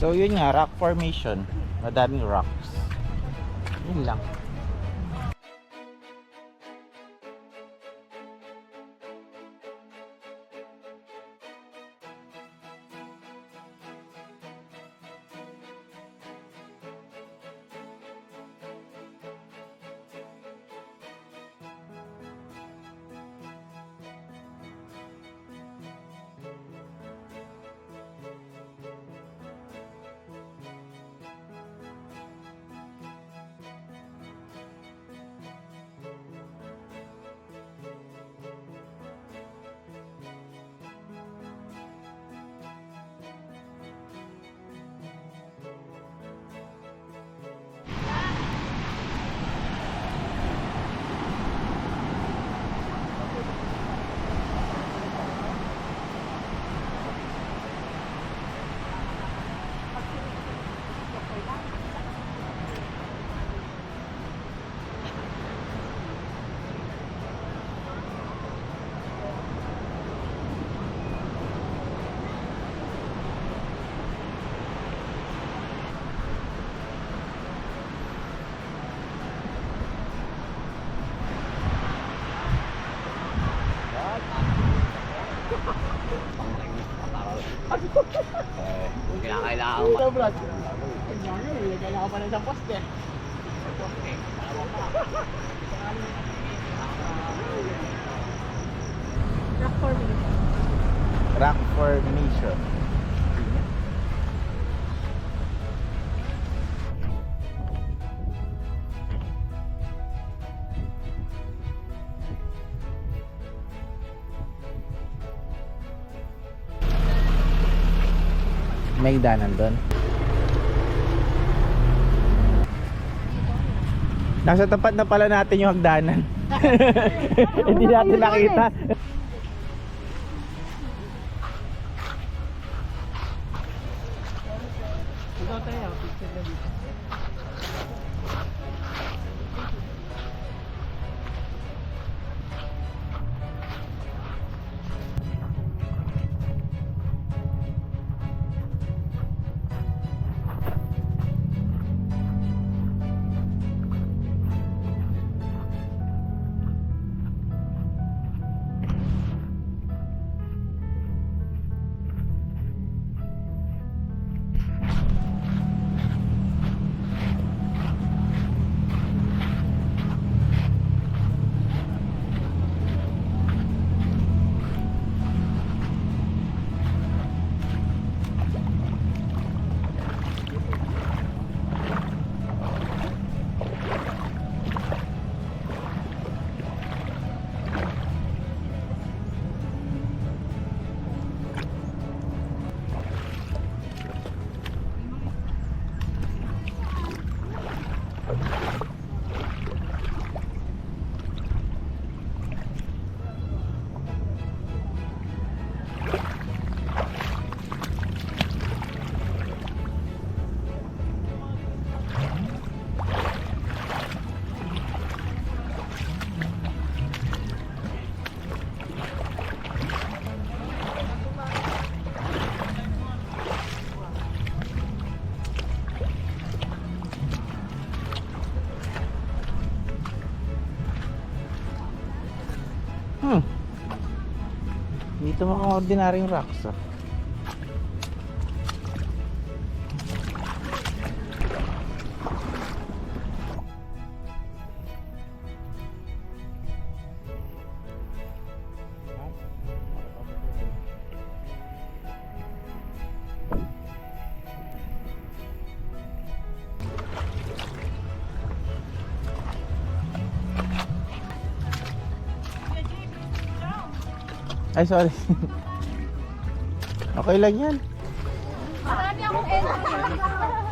So yun nga, rock formation. Madaming rocks. Yun lang. Kailangan mo. Brad. Kailangan pa ng isang poste. Rock formation. Rock formation. May danan doon. Nasa tapat na pala natin yung hagdanan. Hindi natin nakita. Ito tayo, picture na dito. Dito mga ordinaryong rocks. Ay, sorry. Okay lang yan. Marami akong entry.